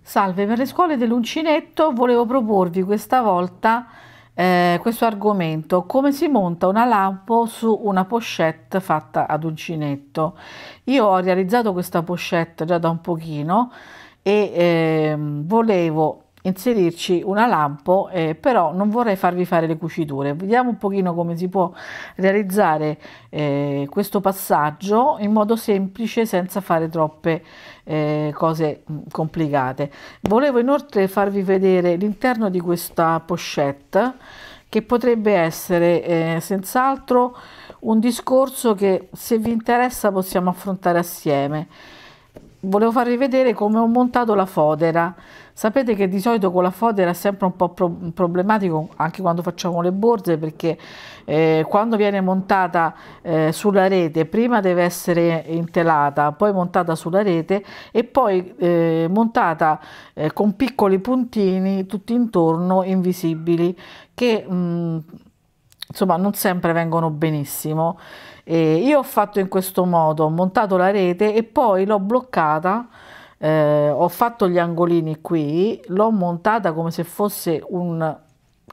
Salve, per le scuole dell'uncinetto volevo proporvi questa volta questo argomento: come si monta una lampo su una pochette fatta ad uncinetto. Io ho realizzato questa pochette già da un pochino e volevo inserirci una lampo, però non vorrei farvi fare le cuciture. Vediamo un pochino come si può realizzare questo passaggio in modo semplice, senza fare troppe cose complicate. Volevo inoltre farvi vedere l'interno di questa pochette, che potrebbe essere senz'altro un discorso che, se vi interessa, possiamo affrontare assieme. Volevo farvi vedere come ho montato la fodera. Sapete che di solito con la fodera è sempre un po' problematico anche quando facciamo le borse, perché quando viene montata sulla rete, prima deve essere intelata, poi montata sulla rete e poi montata con piccoli puntini tutti intorno, invisibili, che insomma non sempre vengono benissimo. Io ho fatto in questo modo: ho montato la rete e poi l'ho bloccata, ho fatto gli angolini qui, l'ho montata come se fosse un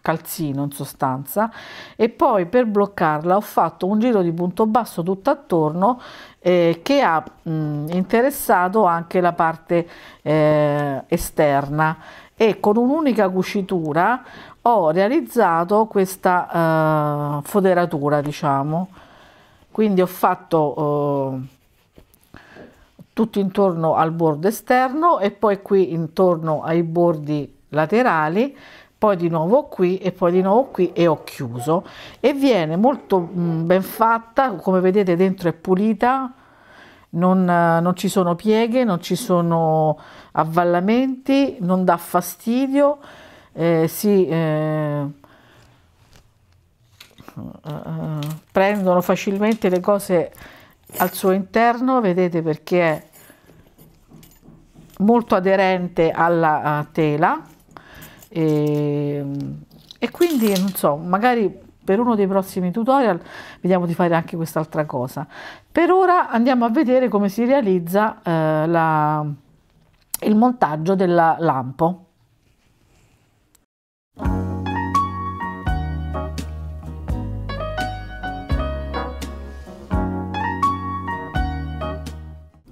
calzino in sostanza, e poi per bloccarla ho fatto un giro di punto basso tutto attorno, che ha interessato anche la parte esterna, e con un'unica cucitura ho realizzato questa foderatura, diciamo. Quindi ho fatto tutto intorno al bordo esterno e poi qui intorno ai bordi laterali, poi di nuovo qui e poi di nuovo qui, e ho chiuso. E viene molto ben fatta, come vedete dentro è pulita, non ci sono pieghe, non ci sono avvallamenti, non dà fastidio, prendono facilmente le cose al suo interno, vedete, perché è molto aderente alla tela, e quindi non so, magari per uno dei prossimi tutorial vediamo di fare anche quest'altra cosa. Per ora andiamo a vedere come si realizza il montaggio della lampo.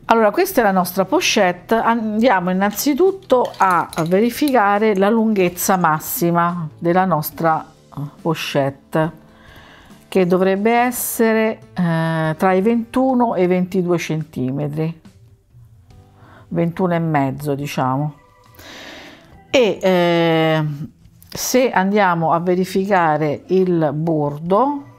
Allora, questa è la nostra pochette. Andiamo innanzitutto a verificare la lunghezza massima della nostra pochette, che dovrebbe essere tra i 21 e i 22 centimetri, 21 e mezzo, diciamo. E se andiamo a verificare il bordo,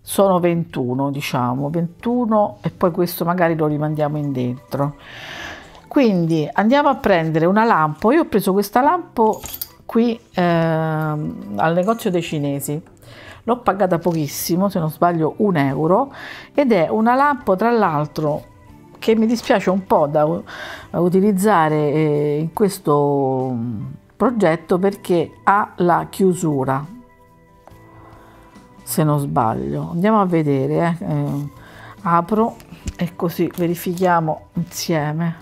sono 21, diciamo 21, e poi questo magari lo rimandiamo in dentro. Quindi andiamo a prendere una lampo. Io ho preso questa lampo qui al negozio dei cinesi, l'ho pagata pochissimo, se non sbaglio 1 euro, ed è una lampo, tra l'altro, che mi dispiace un po' da utilizzare in questo progetto, perché ha la chiusura, se non sbaglio. Andiamo a vedere, apro e così verifichiamo insieme.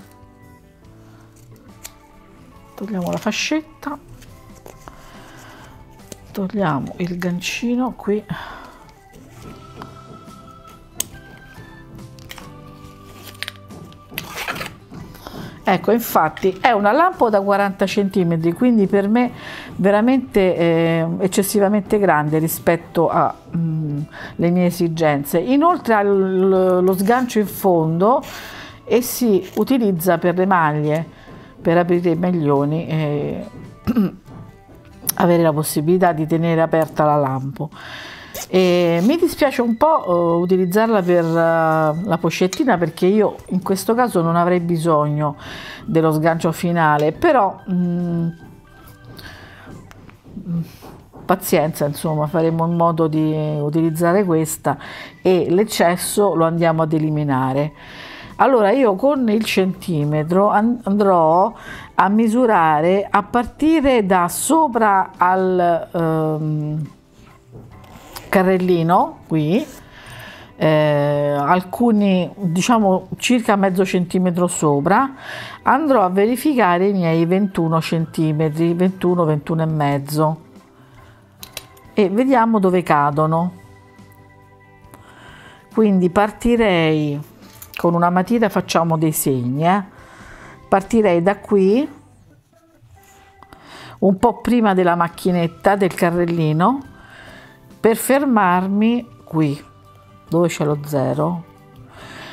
Togliamo la fascetta, togliamo il gancino qui, ecco. Infatti è una lampo da 40 cm, quindi per me veramente eccessivamente grande rispetto alle mie esigenze. Inoltre ha lo sgancio in fondo e si utilizza per le maglie, per aprire i maglioni e avere la possibilità di tenere aperta la lampo. Mi dispiace un po' utilizzarla per la pochettina, perché io in questo caso non avrei bisogno dello sgancio finale, però pazienza, insomma, faremo in modo di utilizzare questa, e l'eccesso lo andiamo ad eliminare. Allora, io con il centimetro andrò a misurare a partire da sopra al carrellino qui, alcuni, diciamo circa mezzo centimetro sopra, andrò a verificare i miei 21 centimetri, 21 e mezzo, e vediamo dove cadono. Quindi partirei con una matita, facciamo dei segni, partirei da qui, un po' prima della macchinetta, del carrellino, per fermarmi qui dove c'è lo 0.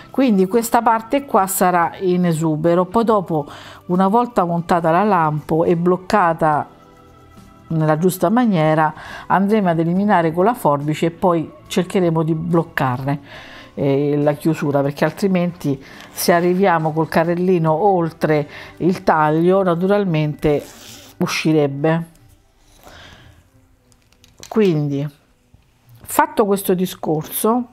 Quindi questa parte qua sarà in esubero. Poi dopo, una volta montata la lampo e bloccata nella giusta maniera, andremo ad eliminare con la forbice e poi cercheremo di bloccarne la chiusura, perché altrimenti, se arriviamo col carrellino oltre il taglio, naturalmente uscirebbe. Quindi, fatto questo discorso,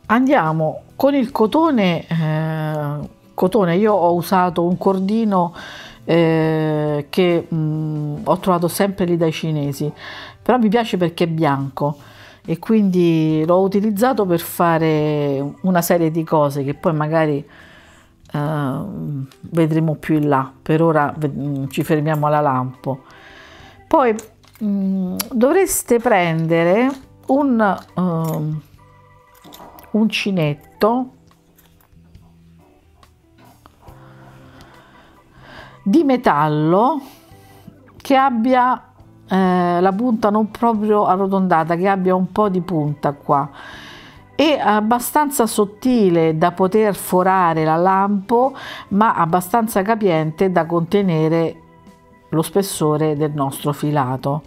andiamo con il cotone. Io ho usato un cordino che ho trovato sempre lì dai cinesi, però mi piace perché è bianco, e quindi l'ho utilizzato per fare una serie di cose che poi magari vedremo più in là. Per ora ci fermiamo alla lampo. Poi dovreste prendere un uncinetto di metallo che abbia la punta non proprio arrotondata, che abbia un po' di punta qua, e abbastanza sottile da poter forare la lampo, ma abbastanza capiente da contenere lo spessore del nostro filato.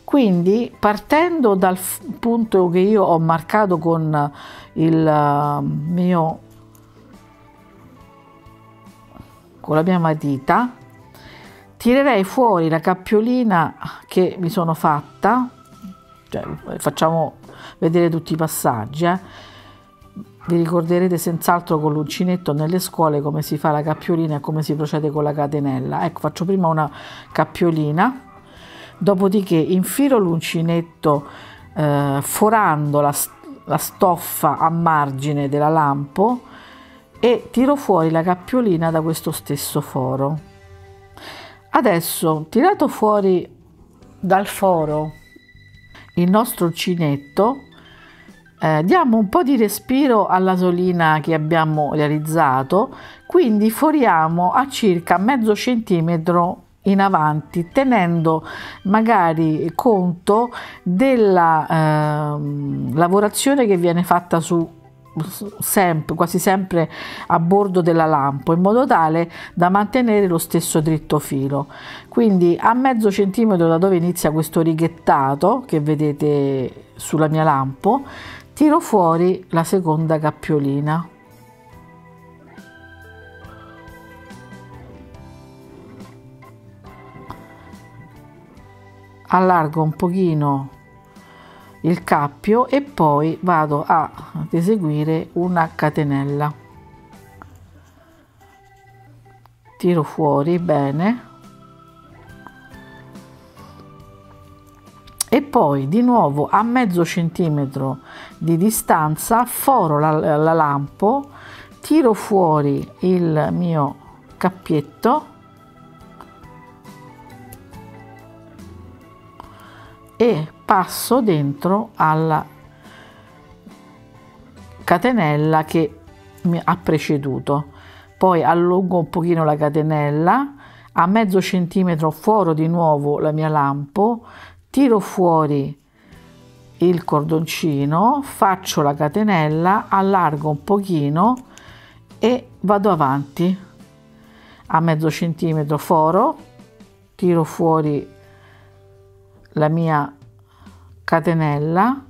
Quindi, partendo dal punto che io ho marcato con la mia matita, tirerei fuori la cappiolina che mi sono fatta, cioè, facciamo vedere tutti i passaggi. Vi ricorderete senz'altro con l'uncinetto nelle scuole come si fa la cappiolina e come si procede con la catenella. Ecco, faccio prima una cappiolina, dopodiché infilo l'uncinetto forando la stoffa a margine della lampo e tiro fuori la cappiolina da questo stesso foro. Adesso, tirato fuori dal foro il nostro uncinetto, diamo un po' di respiro alla solina che abbiamo realizzato, quindi foriamo a circa mezzo centimetro in avanti, tenendo magari conto della lavorazione che viene fatta quasi sempre a bordo della lampo, in modo tale da mantenere lo stesso dritto filo. Quindi a mezzo centimetro da dove inizia questo righettato che vedete sulla mia lampo, tiro fuori la seconda cappiolina. Allargo un pochino il cappio e poi vado ad eseguire una catenella. Tiro fuori bene e poi di nuovo a mezzo centimetro di distanza foro la lampo, tiro fuori il mio cappietto e passo dentro alla catenella che mi ha preceduto. Poi allungo un pochino la catenella, a mezzo centimetro foro di nuovo la mia lampo, tiro fuori il cordoncino, faccio la catenella, allargo un pochino e vado avanti. A mezzo centimetro foro, tiro fuori la mia catenella,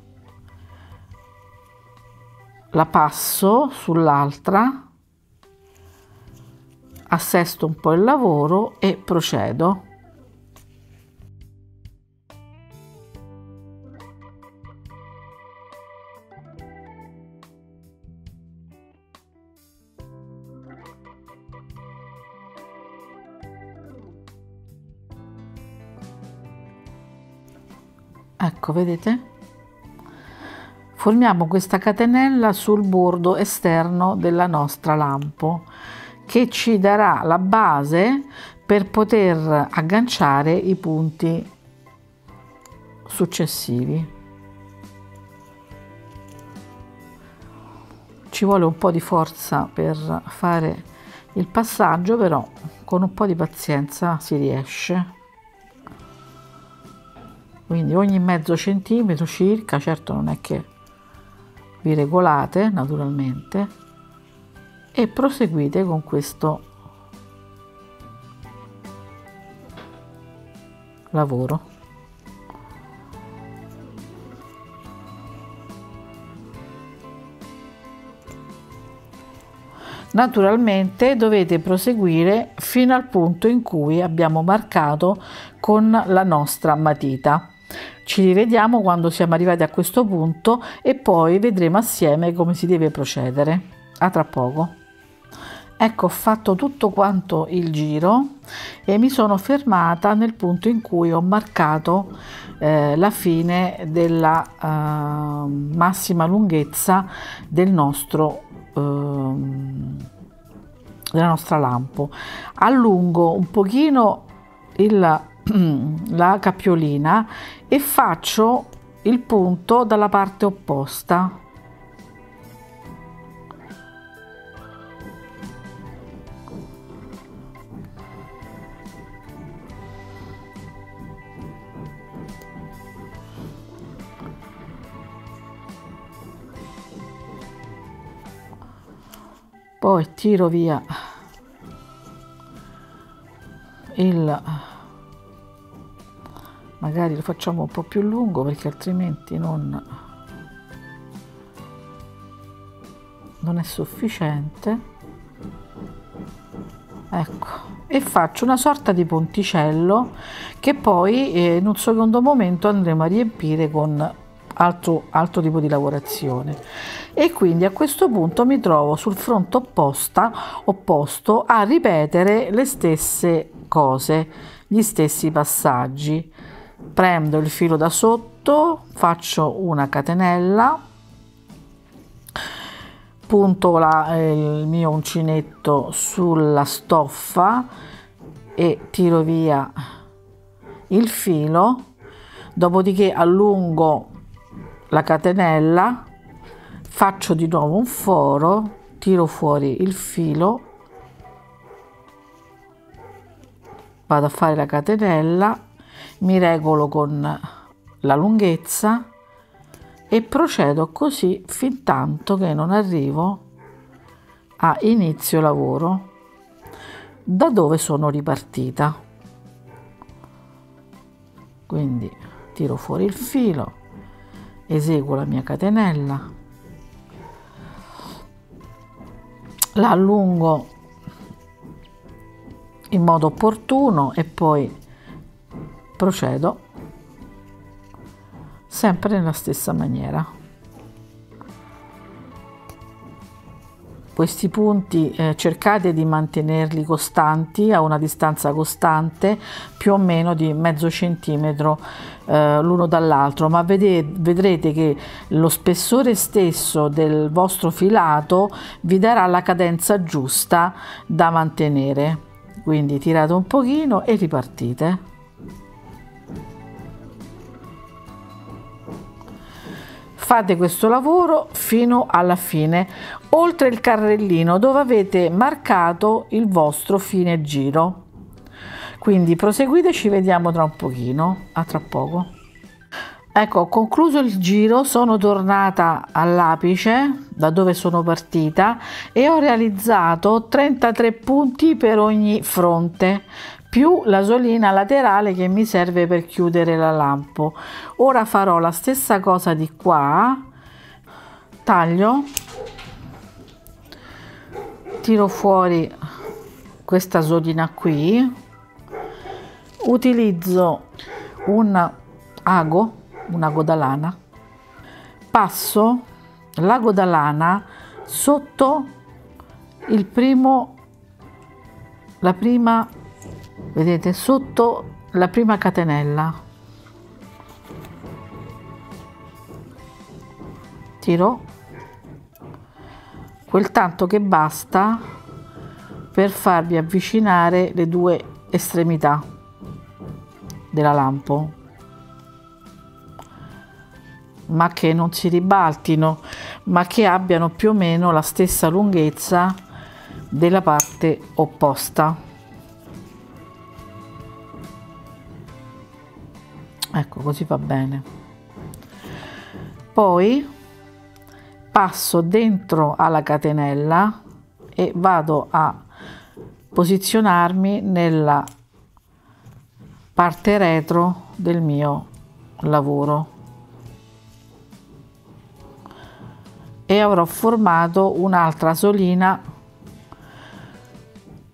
la passo sull'altra, assesto un po' il lavoro e procedo. Ecco, vedete? formiamo questa catenella sul bordo esterno della nostra lampo, che ci darà la base per poter agganciare i punti successivi. Ci vuole un po' di forza per fare il passaggio, però con un po' di pazienza si riesce. Quindi ogni mezzo centimetro circa, certo non è che vi regolate naturalmente, e proseguite con questo lavoro. Naturalmente dovete proseguire fino al punto in cui abbiamo marcato con la nostra matita. Ci rivediamo quando siamo arrivati a questo punto e poi vedremo assieme come si deve procedere. A tra poco. Ecco, ho fatto tutto quanto il giro e mi sono fermata nel punto in cui ho marcato la fine della massima lunghezza del nostro della nostra lampo. Allungo un pochino la cappiolina e faccio il punto dalla parte opposta. Poi tiro via magari lo facciamo un po' più lungo perché altrimenti non è sufficiente. Ecco, e faccio una sorta di ponticello che poi in un secondo momento andremo a riempire con altro tipo di lavorazione. E quindi a questo punto mi trovo sul fronte opposto a ripetere le stesse cose, gli stessi passaggi. Prendo il filo da sotto, faccio una catenella, punto il mio uncinetto sulla stoffa e tiro via il filo, dopodiché allungo la catenella, faccio di nuovo un foro, tiro fuori il filo, vado a fare la catenella, mi regolo con la lunghezza e procedo così fin tanto che non arrivo a inizio lavoro da dove sono ripartita. Quindi tiro fuori il filo, eseguo la mia catenella, la allungo in modo opportuno e poi procedo sempre nella stessa maniera. Questi punti cercate di mantenerli costanti, a una distanza costante, più o meno di mezzo centimetro l'uno dall'altro, ma vedrete che lo spessore stesso del vostro filato vi darà la cadenza giusta da mantenere. Quindi tirate un pochino e ripartite. Fate questo lavoro fino alla fine, oltre il carrellino dove avete marcato il vostro fine giro. Quindi proseguite, ci vediamo tra un pochino, a tra poco. Ecco, ho concluso il giro, sono tornata all'apice da dove sono partita e ho realizzato 33 punti per ogni fronte, più la solina laterale che mi serve per chiudere la lampo. Ora farò la stessa cosa di qua, taglio, tiro fuori questa solina qui, utilizzo un ago da lana, passo l'ago da lana sotto vedete, sotto la prima catenella, tiro quel tanto che basta per farvi avvicinare le due estremità della lampo, ma che non si ribaltino, ma che abbiano più o meno la stessa lunghezza della parte opposta. Ecco, così va bene. Poi passo dentro alla catenella e vado a posizionarmi nella parte retro del mio lavoro e avrò formato un'altra solina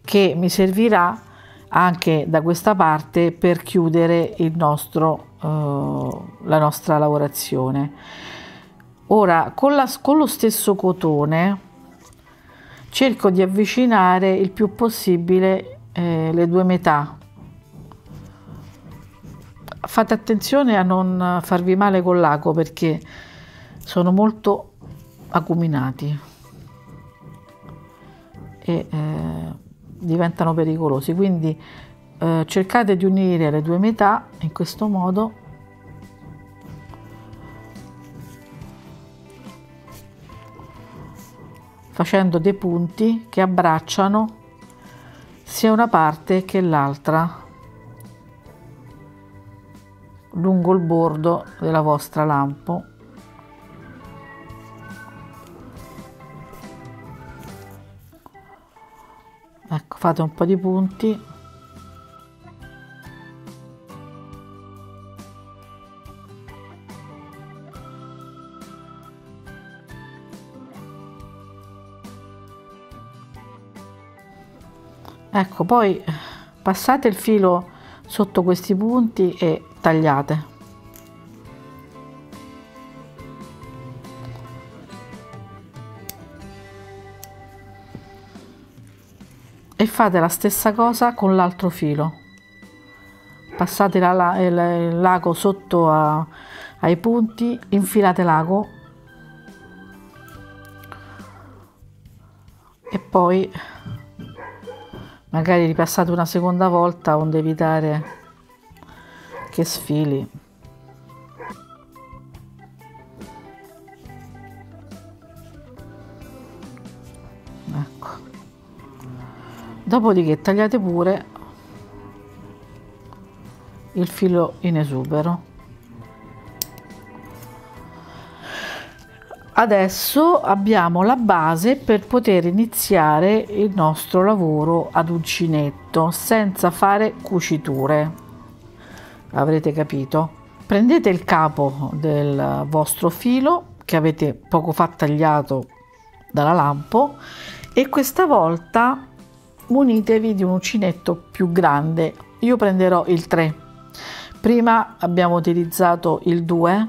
che mi servirà anche da questa parte per chiudere il nostro, la nostra lavorazione. Ora con lo stesso cotone cerco di avvicinare il più possibile le due metà. Fate attenzione a non farvi male con l'ago perché sono molto acuminati e diventano pericolosi, quindi cercate di unire le due metà in questo modo, facendo dei punti che abbracciano sia una parte che l'altra lungo il bordo della vostra lampo. Ecco, fate un po' di punti. Ecco, poi passate il filo sotto questi punti e tagliate. E fate la stessa cosa con l'altro filo. Passate il lago sotto ai punti, infilate l'ago e poi magari ripassate una seconda volta onde evitare che sfili. Ecco. Dopodiché tagliate pure il filo in esubero. Adesso abbiamo la base per poter iniziare il nostro lavoro ad uncinetto senza fare cuciture. Avrete capito? Prendete il capo del vostro filo che avete poco fa tagliato dalla lampo e questa volta munitevi di un uncinetto più grande. Io prenderò il 3. Prima abbiamo utilizzato il 2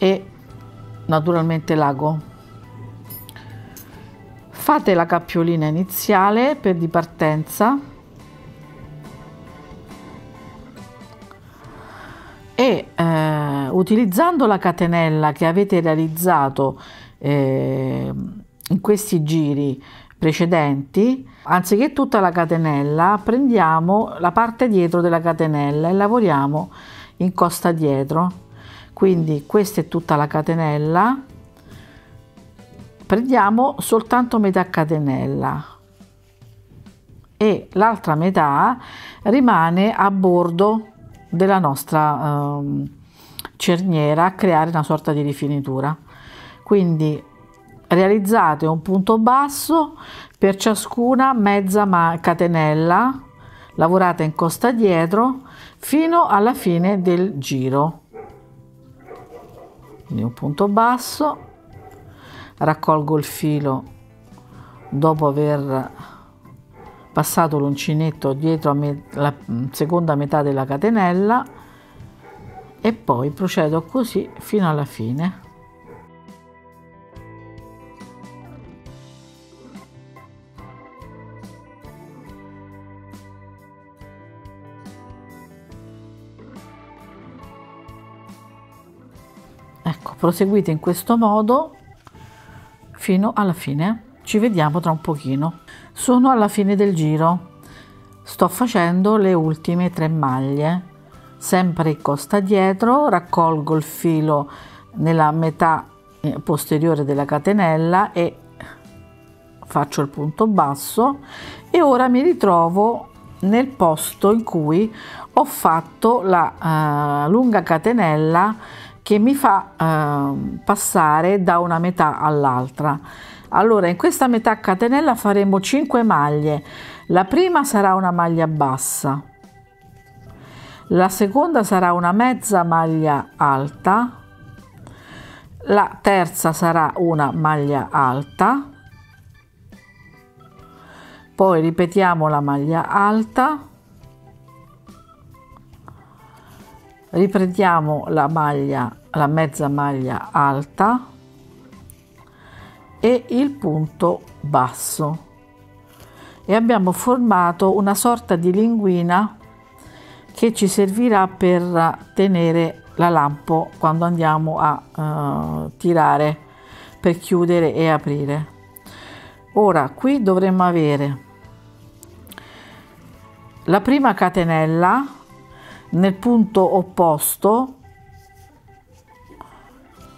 e naturalmente l'ago. Fate la cappiolina iniziale per di partenza e utilizzando la catenella che avete realizzato in questi giri precedenti, anziché tutta la catenella prendiamo la parte dietro della catenella e lavoriamo in costa dietro. Quindi questa è tutta la catenella, prendiamo soltanto metà catenella e l'altra metà rimane a bordo della nostra cerniera a creare una sorta di rifinitura. Quindi realizzate un punto basso per ciascuna mezza catenella lavorata in costa dietro fino alla fine del giro. Quindi un punto basso, raccolgo il filo dopo aver passato l'uncinetto dietro la seconda metà della catenella e poi procedo così fino alla fine. Ecco, proseguite in questo modo fino alla fine. Ci vediamo tra un pochino. Sono alla fine del giro, sto facendo le ultime 3 maglie, sempre in costa dietro, raccolgo il filo nella metà posteriore della catenella e faccio il punto basso, e ora mi ritrovo nel posto in cui ho fatto la lunga catenella che mi fa passare da una metà all'altra. Allora, in questa metà catenella faremo 5 maglie. La prima sarà una maglia bassa, la seconda sarà una mezza maglia alta, la terza sarà una maglia alta, poi ripetiamo la maglia alta, riprendiamo la mezza maglia alta e il punto basso, e abbiamo formato una sorta di linguina che ci servirà per tenere la lampo quando andiamo a tirare per chiudere e aprire. Ora qui dovremmo avere la prima catenella nel punto opposto,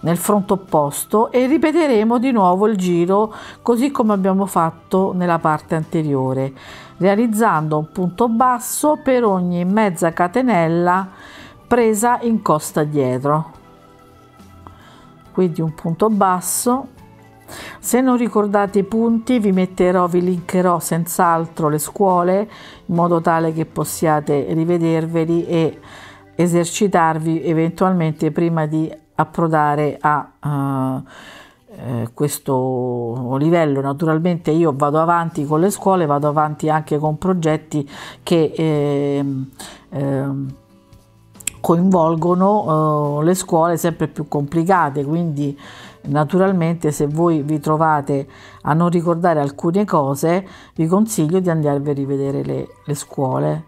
nel fronte opposto, e ripeteremo di nuovo il giro così come abbiamo fatto nella parte anteriore, realizzando un punto basso per ogni mezza catenella presa in costa dietro. Quindi un punto basso. Se non ricordate i punti vi linkerò senz'altro le scuole in modo tale che possiate rivederveli e esercitarvi eventualmente prima di approdare a questo livello. Naturalmente io vado avanti con le scuole, vado avanti anche con progetti che coinvolgono le scuole sempre più complicate, quindi naturalmente se voi vi trovate a non ricordare alcune cose vi consiglio di andarvi a rivedere le scuole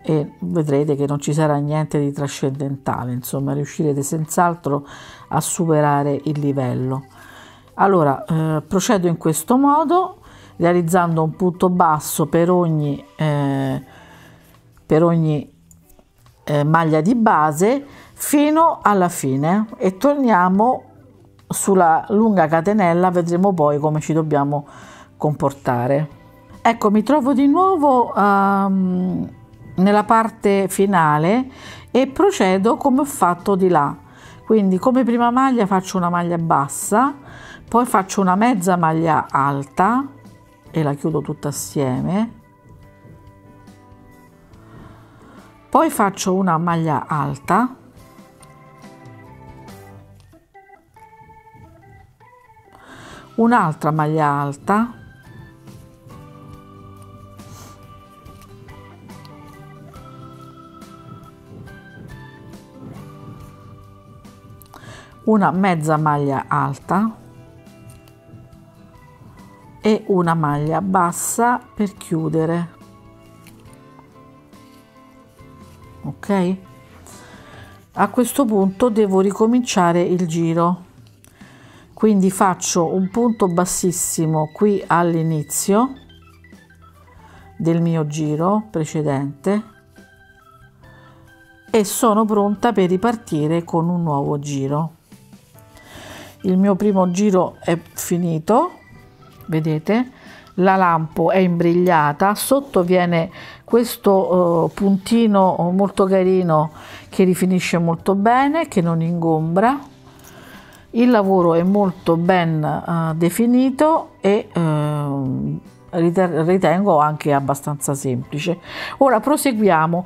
e vedrete che non ci sarà niente di trascendentale, insomma riuscirete senz'altro a superare il livello. Allora procedo in questo modo, realizzando un punto basso per ogni maglia di base fino alla fine, e torniamo sulla lunga catenella, vedremo poi come ci dobbiamo comportare. Ecco, mi trovo di nuovo nella parte finale e procedo come ho fatto di là. Quindi come prima maglia faccio una maglia bassa, poi faccio una mezza maglia alta e la chiudo tutta assieme, poi faccio una maglia alta, un'altra maglia alta, una mezza maglia alta e una maglia bassa per chiudere. Ok, a questo punto devo ricominciare il giro, quindi faccio un punto bassissimo qui all'inizio del mio giro precedente e sono pronta per ripartire con un nuovo giro. Il mio primo giro è finito, vedete, la lampo è imbrigliata, sotto viene questo puntino molto carino che rifinisce molto bene, che non ingombra. Il lavoro è molto ben definito e ritengo anche abbastanza semplice. Ora proseguiamo.